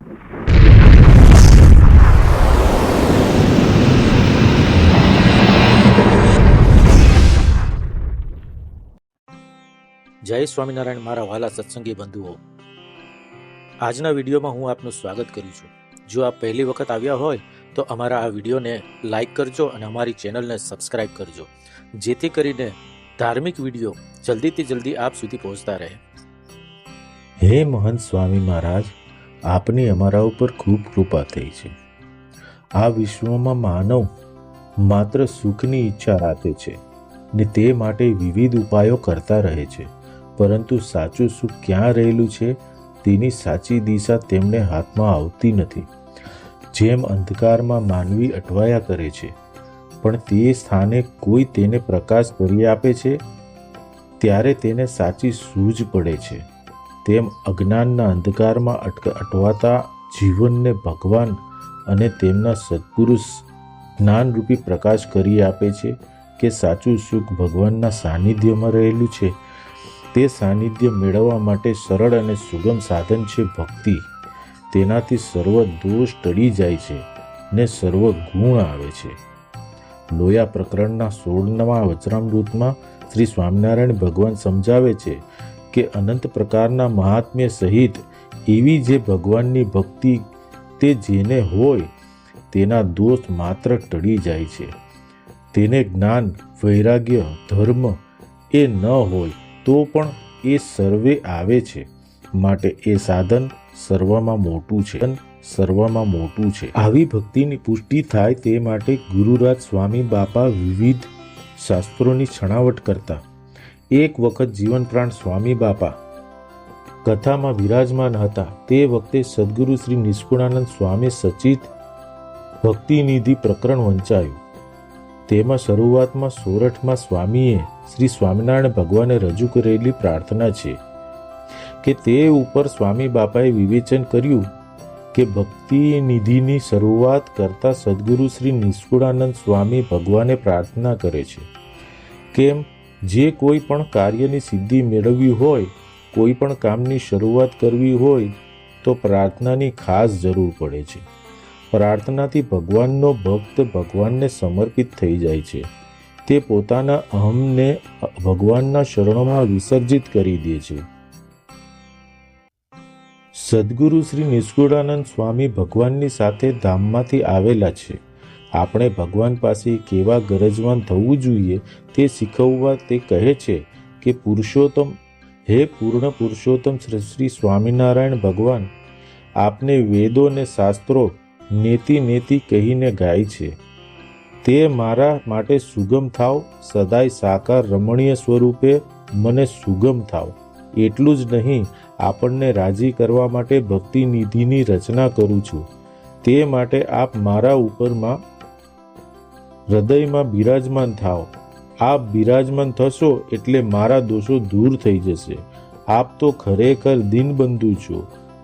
જય સ્વામિનારાયણ મારા વહાલા સત્સંગી બંધુઓ, આજના વિડીયોમાં હું આપનું સ્વાગત કરું છું. જો આપ પહેલી વખત આવ્યા હોય તો અમારા આ વિડીયોને લાઈક કરજો અને અમારી ચેનલને સબસ્ક્રાઈબ કરજો, જેથી કરીને ધાર્મિક વિડીયો જલ્દીથી જલ્દી આપ સુધી પહોંચતા રહે. હે મહંત સ્વામી મહારાજ, આપની અમારા ઉપર ખૂબ કૃપા થઈ છે. આ વિશ્વમાં માનવ માત્ર સુખની ઈચ્છા રાખે છે ને તે માટે વિવિધ ઉપાયો કરતા રહે છે, પરંતુ સાચું સુખ ક્યાં રહેલું છે તેની સાચી દિશા તેમને હાથમાં આવતી નથી. જેમ અંધકારમાં માનવી અટવાયા કરે છે, પણ તે સ્થાને કોઈ તેને પ્રકાશ કરી આપે છે ત્યારે તેને સાચી સૂઝ પડે છે, તેમ અજ્ઞાનના અંધકારમાં અટવાતા જીવનને ભગવાન અને તેમના સત્પુરુષ જ્ઞાનરૂપી પ્રકાશ કરી આપે છે કે સાચું સુખ ભગવાનના સાનિધ્યમાં રહેલું છે. તે સાનિધ્ય મેળવવા માટે સરળ અને સુગમ સાધન છે ભક્તિ. તેનાથી સર્વ દોષ ટળી જાય છે ને સર્વ ગુણ આવે છે. લોયા પ્રકરણના 16મા વચનામૃતમાં શ્રી સ્વામિનારાયણ ભગવાન સમજાવે છે કે અનંત પ્રકારના મહાત્મ્ય સહિત એવી જે ભગવાનની ભક્તિ તે જેને હોય તેના દોષ માત્ર ટળી જાય છે. તેને જ્ઞાન, વૈરાગ્ય, ધર્મ એ ન હોય તો પણ એ સર્વે આવે છે, માટે એ સાધન સર્વમાં મોટું છે. આવી ભક્તિની પુષ્ટિ થાય તે માટે ગુરુરાજ સ્વામી બાપા વિવિધ શાસ્ત્રોની છણાવટ કરતા. એક વખત જીવન પ્રાણ સ્વામી બાપા કથામાં બિરાજમાન હતા. તે વખતે સદગુરુ શ્રી નિષ્કુળાનંદ સ્વામી સચિત ભક્તિનિધિ પ્રકરણ વંચાયું. તેમાં શરૂઆતમાં સોરઠમાં સ્વામીએ શ્રી સ્વામિનારાયણ ભગવાને રજૂ કરેલી પ્રાર્થના છે કે તે ઉપર સ્વામી બાપાએ વિવેચન કર્યું કે ભક્તિ નિધિની શરૂઆત કરતા સદગુરુ શ્રી નિષ્કુળાનંદ સ્વામી ભગવાને પ્રાર્થના કરે છે. કેમ, જે કોઈ પણ કાર્યની સિદ્ધિ મેળવવી હોય, કોઈ પણ કામની શરૂઆત કરવી હોય તો પ્રાર્થનાની ખાસ જરૂર પડે છે. પ્રાર્થનાથી ભગવાનનો ભક્ત ભગવાનને સમર્પિત થઈ જાય છે. તે પોતાના અહમને ભગવાનના શરણોમાં વિસર્જિત કરી દે છે. સદગુરુ શ્રી નિષ્કુળાનંદ સ્વામી ભગવાનની સાથે ધામમાંથી આવેલા છે. આપણે ભગવાન પાસે કેવા ગરજવાન થવું જોઈએ તે શીખવવા તે કહે છે કે પુરુષોત્તમ, હે પૂર્ણ પુરુષોત્તમ શ્રી સ્વામિનારાયણ ભગવાન, આપને વેદો ને શાસ્ત્રો નેતિ કહીને ગાય છે. તે મારા માટે સુગમ થાવ, સદાય સાકાર રમણીય સ્વરૂપે મને સુગમ થાવ. એટલું જ નહીં, આપણને રાજી કરવા માટે ભક્તિ નિધિની રચના કરું છું. તે માટે આપ મારા ઉપરમાં હૃદયમાં બિરાજમાન થાવ. આપ બિરાજમાન થશો એટલે મારા દોષો દૂર થઈ જશે. આપ તો ખરેખર દીનબંધુ છો.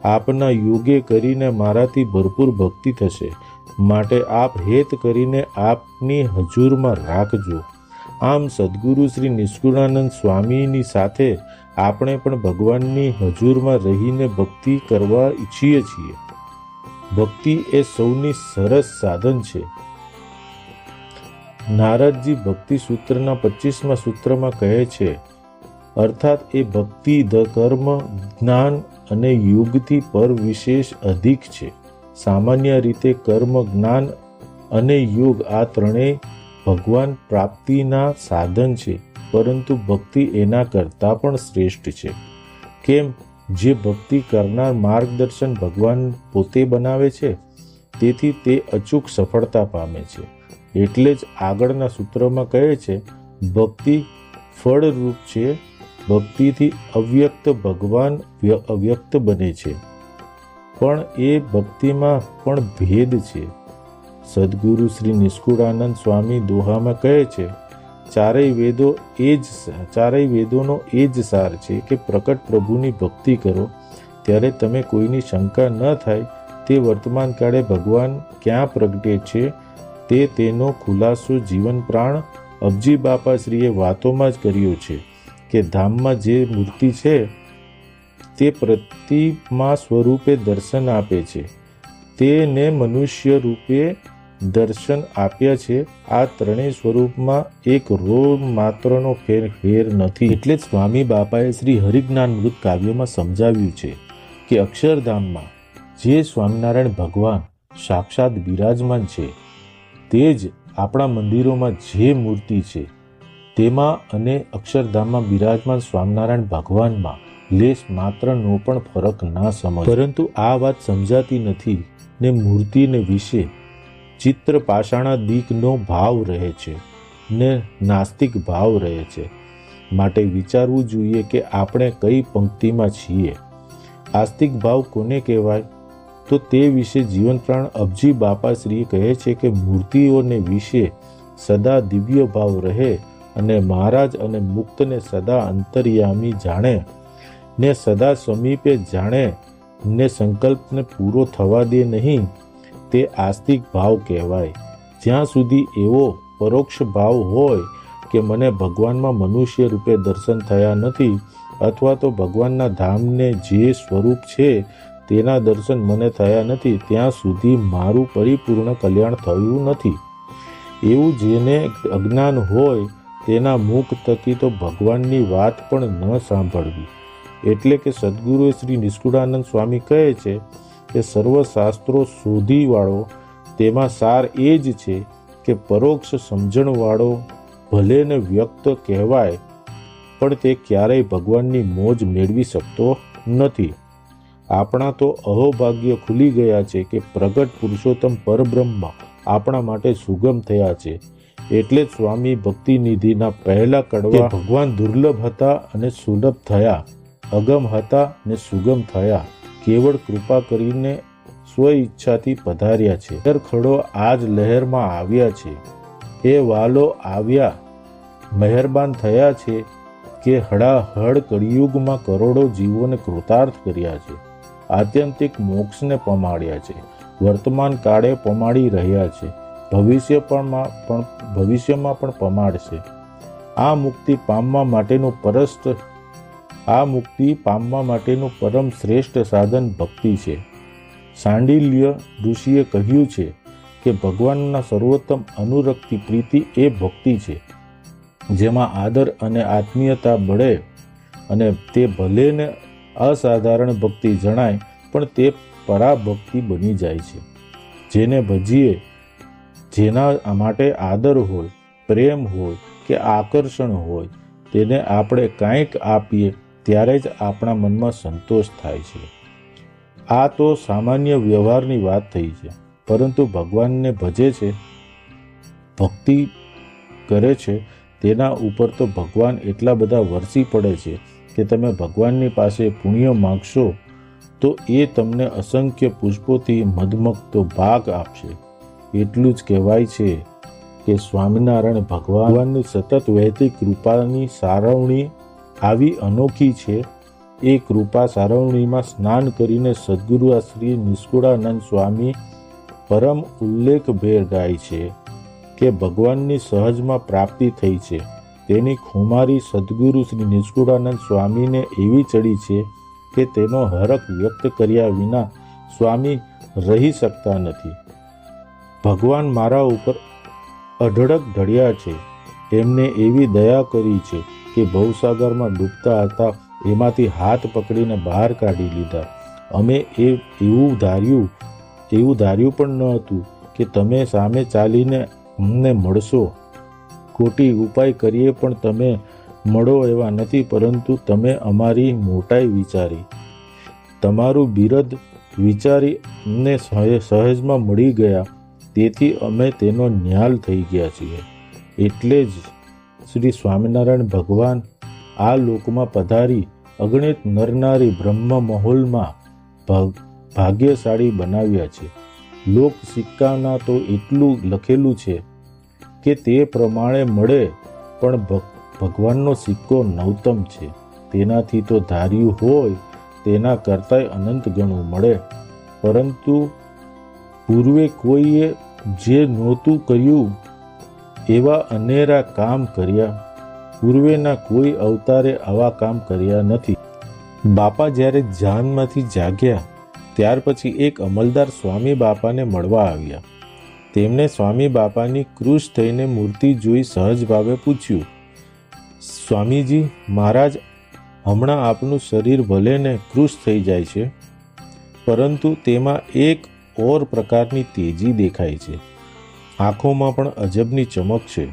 આપના યોગે કરીને મારાથી ભરપૂર ભક્તિ થશે, માટે આપ હેત કરીને આપની હજુરમાં રાખજો. આમ સદગુરુ શ્રી નિષ્કુળાનંદ સ્વામીની સાથે આપણે પણ ભગવાનની હજુરમાં રહીને ભક્તિ કરવા ઈચ્છીએ છીએ. ભક્તિ એ સૌની સરસ સાધન છે. નારદજી ભક્તિ સૂત્રના 25મા સૂત્રમાં કહે છે, અર્થાત એ ભક્તિ કર્મ, જ્ઞાન અને યોગથી પર વિશેષ અધિક છે. સામાન્ય રીતે કર્મ, જ્ઞાન અને યોગ આ ત્રણેય ભગવાન પ્રાપ્તિના સાધન છે, પરંતુ ભક્તિ એના કરતાં પણ શ્રેષ્ઠ છે. કેમ, જે ભક્તિ કરનાર માર્ગદર્શન ભગવાન પોતે બનાવે છે, તેથી તે અચૂક સફળતા પામે છે. એટલે જ આગળના સૂત્રમાં કહે છે, ભક્તિ ફળરૂપ છે. ભક્તિથી અવ્યક્ત ભગવાન અવ્યક્ત બને છે, પણ એ ભક્તિમાં પણ ભેદ છે. સદગુરુ શ્રી નિષ્કુળાનંદ સ્વામી દોહામાં કહે છે, ચારેય વેદોનો એ જ સાર છે કે પ્રકટ પ્રભુની ભક્તિ કરો ત્યારે તમે કોઈની શંકા ન થાય તે વર્તમાન કાળે ભગવાન ક્યાં પ્રગટે છે તેનો ખુલાસો જીવન પ્રાણ અબજી બાપાશ્રીએ વાતોમાં જ કર્યો છે કે ધામમાં જે મૂર્તિ છે તે પ્રતિમા સ્વરૂપે દર્શન આપે છે. તેને મનુષ્ય રૂપે દર્શન આપ્યા છે. આ ત્રણેય સ્વરૂપમાં એક રોમ માત્રનો ફેર નથી. એટલે જ સ્વામી બાપાએ શ્રી હરિજ્ઞાનામૃત કાવ્યમાં સમજાવ્યું છે કે અક્ષરધામમાં જે સ્વામિનારાયણ ભગવાન સાક્ષાત બિરાજમાન છે, તે જ આપણા મંદિરોમાં જે મૂર્તિ છે તેમાં અને અક્ષરધામમાં બિરાજમાન સ્વામિનારાયણ ભગવાનમાં લેશ માત્રનો પણ ફરક ના સમજ. પરંતુ આ વાત સમજાતી નથી ને મૂર્તિને વિશે ચિત્ર પાષાણા દીકનો ભાવ રહે છે ને નાસ્તિક ભાવ રહે છે. માટે વિચારવું જોઈએ કે આપણે કઈ પંક્તિમાં છીએ. આસ્તિક ભાવ કોને કહેવાય? તો તે વિશે જીવન પ્રાણ અબજી બાપાશ્રી કહે છે કે મૂર્તિઓને વિશે સદા દિવ્ય ભાવ રહે અને મહારાજ અને મુક્તને સદા અંતર્યામી જાણે ને સદા સમીપે જાણે ને સંકલ્પને પૂરો થવા દે નહીં, તે આસ્તિક ભાવ કહેવાય. જ્યાં સુધી એવો પરોક્ષ ભાવ હોય કે મને ભગવાનમાં મનુષ્ય રૂપે દર્શન થયા નથી અથવા તો ભગવાનના ધામને જે સ્વરૂપ છે તેના દર્શન મને થયા નથી, ત્યાં સુધી મારું પરિપૂર્ણ કલ્યાણ થયું નથી. એવું જેને અજ્ઞાન હોય તેના મુખ થકી તો ભગવાનની વાત પણ ન સાંભળવી. એટલે કે સદગુરુ શ્રી નિષ્કુળાનંદ સ્વામી કહે છે કે સર્વશાસ્ત્રો શોધીવાળો તેમાં સાર એ જ છે કે પરોક્ષ સમજણવાળો ભલે ને વ્યક્ત કહેવાય પણ તે ક્યારેય ભગવાનની મોજ મેળવી શકતો નથી. આપણા તો અહોભાગ્ય ખુલી ગયા છે કે પ્રગટ પુરુષોત્તમ પરબ્રહ્મ આપણા માટે સુગમ થયા છે. એટલે જ સ્વામી ભક્તિનિધિના પહેલા કડવા ભગવાન દુર્લભ હતા અને સુલભ થયા, અગમ હતા ને સુગમ થયા, કેવળ કૃપા કરીને સ્વ ઈચ્છાથી પધાર્યા છે. ખડો આજ લહેરમાં આવ્યા છે, એ વાલો આવ્યા મહેરબાન થયા છે કે હડાહડ કળિયુગમાં કરોડો જીવોને કૃતાર્થ કર્યા છે, આત્યંતિક મોક્ષને પમાડ્યા છે, વર્તમાન કાળે પમાડી રહ્યા છે, ભવિષ્યમાં પણ પમાડશે. આ મુક્તિ પામવા માટેનું પરમ શ્રેષ્ઠ સાધન ભક્તિ છે. સાંડિલ્ય ઋષિએ કહ્યું છે કે ભગવાનના સર્વોત્તમ અનુરક્તિ પ્રીતિ એ ભક્તિ છે, જેમાં આદર અને આત્મીયતા બળે અને તે ભલે ને અસાધારણ ભક્તિ જણાય પણ તે પરાભક્તિ બની જાય છે. જેને ભજીએ, જેના માટે આદર હોય, પ્રેમ હોય કે આકર્ષણ હોય, તેને આપણે કાંઈક આપીએ ત્યારે જ આપણા મનમાં સંતોષ થાય છે. આ તો સામાન્ય વ્યવહારની વાત થઈ છે. પરંતુ ભગવાનને ભજે છે, ભક્તિ કરે છે, તેના ઉપર તો ભગવાન એટલા બધા વરસી પડે છે કે તમે ભગવાનની પાસે પુણ્ય માગશો તો એ તમને અસંખ્ય પુષ્પોથી મધમગતો ભાગ આપશે. એટલું જ કહેવાય છે કે સ્વામિનારાયણ ભગવાનની સતત વહેતી કૃપાની સારવણી આવી અનોખી છે. એ કૃપા સારવણીમાં સ્નાન કરીને સદગુરુ શ્રી નિષ્કુળાનંદ સ્વામી પરમ ઉલ્લેખભેર ગાય છે કે ભગવાનની સહજમાં પ્રાપ્તિ થઈ છે. તેની ખુમારી સદગુરુ શ્રી નિષ્કુળાનંદ સ્વામીને એવી ચડી છે કે તેનો હરખ વ્યક્ત કર્યા વિના સ્વામી રહી શકતા નથી. ભગવાન મારા ઉપર અઢળક ઢળ્યા છે. એમને એવી દયા કરી છે કે ભવસાગરમાં ડૂબતા હતા એમાંથી હાથ પકડીને બહાર કાઢી લીધા. અમે એવું ધાર્યું પણ ન હતું કે તમે સામે ચાલીને અમને મળશો. કોટી ઉપાય કરીએ પણ તમે મળો એવા નથી, પરંતુ તમે અમારી મોટાઈ વિચારી, તમારું બિરદ વિચારી અમને સહેજમાં મળી ગયા, તેથી અમે તેનો ન્યાલ થઈ ગયા છીએ. એટલે જ શ્રી સ્વામિનારાયણ ભગવાન આ લોકમાં પધારી અગણિત નરનારી બ્રહ્મ મહોલમાં ભાગ્યશાળી બનાવ્યા છે. લોક સિક્કાના તો એટલું લખેલું છે કે તે પ્રમાણે મળે, પણ ભગવાનનો સિક્કો નવતમ છે. તેનાથી તો ધાર્યું હોય તેના કરતાંય અનંત ગણું મળે. પરંતુ પૂર્વે કોઈએ જે નહોતું કર્યું એવા અનેરા કામ કર્યા. પૂર્વેના કોઈ અવતારે આવા કામ કર્યા નથી. બાપા જ્યારે જાનમાંથી જાગ્યા ત્યાર પછી એક અમલદાર સ્વામી બાપાને મળવા આવ્યા. તેમણે સ્વામી બાપાની કૃશ થઈને મૂર્તિ જોઈ સહજ ભાવે પૂછ્યું, સ્વામીજી મહારાજ, હમણાં આપનું શરીર ભલે ને કૃશ થઈ જાય છે, પરંતુ તેમાં એક ઓર પ્રકારની તેજી દેખાય છે. આંખોમાં પણ અજબની ચમક છે.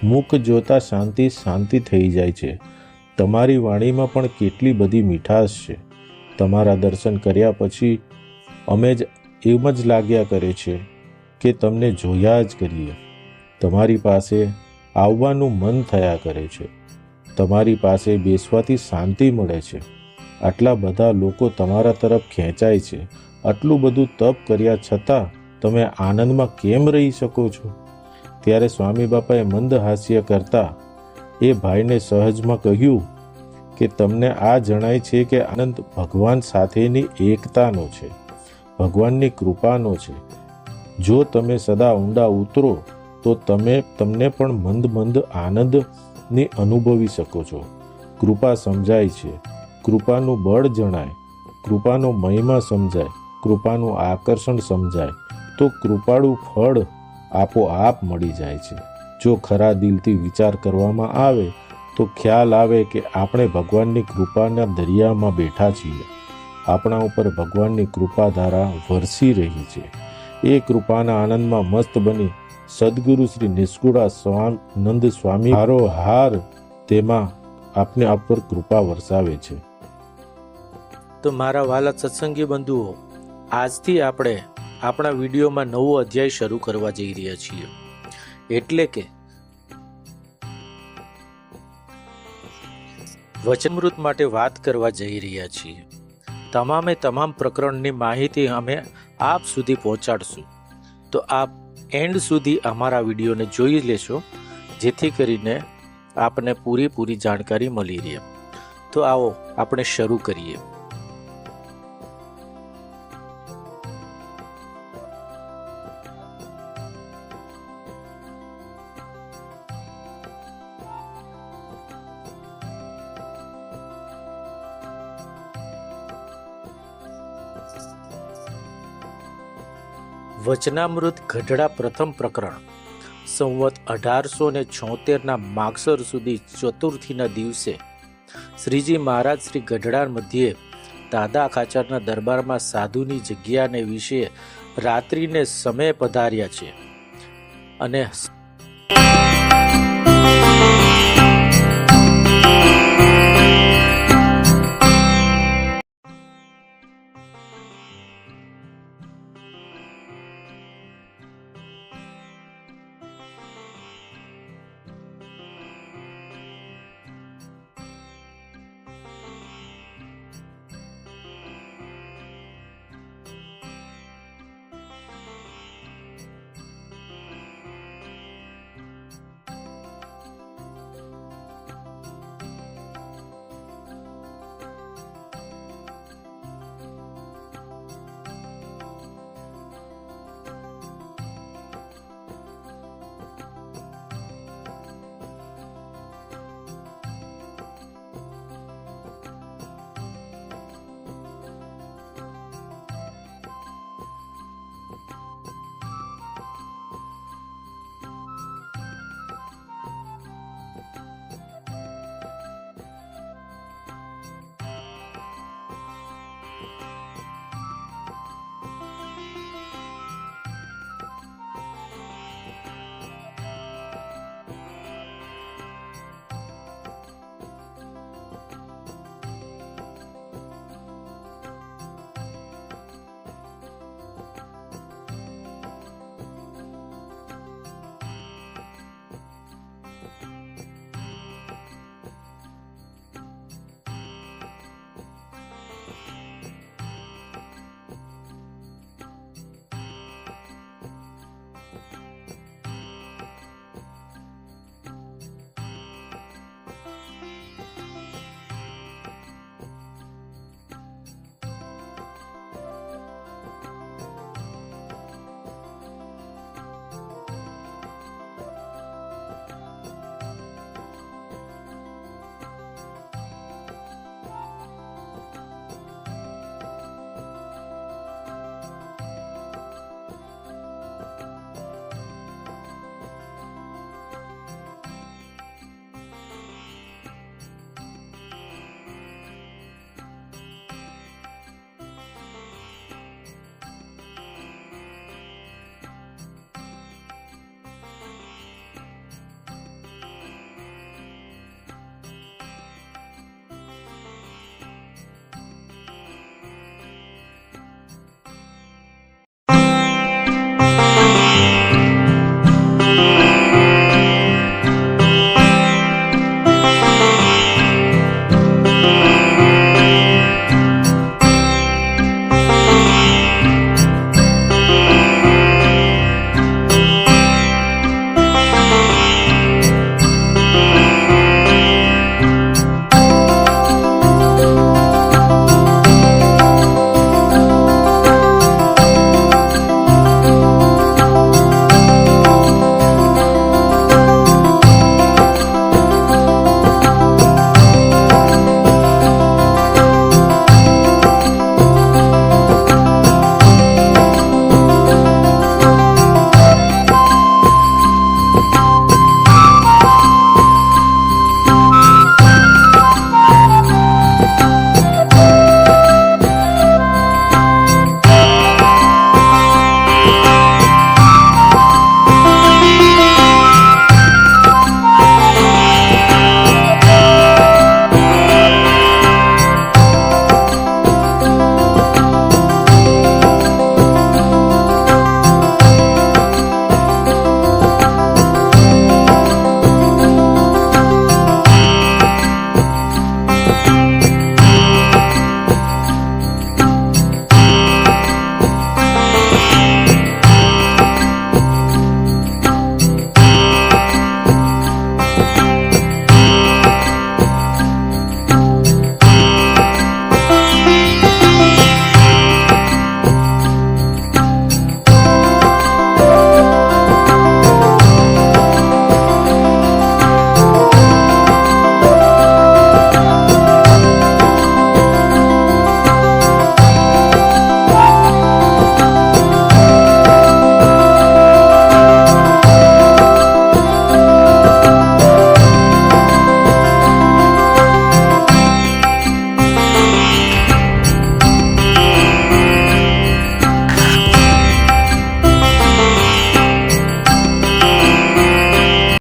મુખ જોતા શાંતિ શાંતિ થઈ જાય છે. તમારી વાણીમાં પણ કેટલી બધી મીઠાશ છે. તમારા દર્શન કર્યા પછી અમે જ એમ જ લાગ્યા કરે છે કે તમને જોયા જ કરીએ. તમારી પાસે આવવાનું મન થયા કરે છે. તમારી પાસે બેસવાથી શાંતિ મળે છે. આટલા બધા લોકો તમારા તરફ ખેંચાય છે. આટલું બધું તપ કર્યા છતાં તમે આનંદમાં કેમ રહી શકો છો? ત્યારે સ્વામી બાપાએ મંદ હાસ્ય કરતા એ ભાઈને સહજમાં કહ્યું કે તમને આ જણાય છે કે આનંદ ભગવાન સાથેની એકતાનો છે, ભગવાનની કૃપાનો છે. જો તમે સદા ઊંડા ઉતરો તો તમને પણ મંદ મંદ આનંદની અનુભવી શકો છો. કૃપા સમજાય છે, કૃપાનું બળ જણાય, કૃપાનો મહિમા સમજાય, કૃપાનું આકર્ષણ સમજાય તો કૃપાળુ ફળ આપોઆપ મળી જાય છે. જો ખરા દિલથી વિચાર કરવામાં આવે તો ખ્યાલ આવે કે આપણે ભગવાનની કૃપાના દરિયામાં બેઠા છીએ. આપણા ઉપર ભગવાનની કૃપાધારા વરસી રહી છે. એ કૃપાના આનંદમાં મસ્ત બની સદગુરુ શ્રી નિષ્કુળાનંદ સ્વામી હારોહાર તેમાં આપને આપ પર કૃપા વરસાવે છે. તો મારા વાલા સત્સંગી બંધુઓ, આજથી આપણે આપણા વિડીયોમાં નવો અધ્યાય શરૂ કરવા જઈ રહ્યા છીએ. એટલે કે વચનામૃત માટે વાત કરવા જઈ રહ્યા છીએ. તમામ પ્રકરણની માહિતી અમે આપ સુધી પહોંચાડશું. તો આપ એન્ડ સુધી અમારા વિડીયોને જોઈ લેશો, જેથી કરીને આપને પૂરી જાણકારી મળી રહે. તો આવો આપણે શરૂ કરીએ. વચનામૃત ગઢડા પ્રથમ પ્રકરણ સંવત 1876 માગસર સુધી ચતુર્થીના દિવસે શ્રીજી મહારાજ શ્રી ગઢડા મધ્યે દાદા ખાચરના દરબારમાં સાધુની જગ્યાને વિશે રાત્રિને સમય પધાર્યા છે અને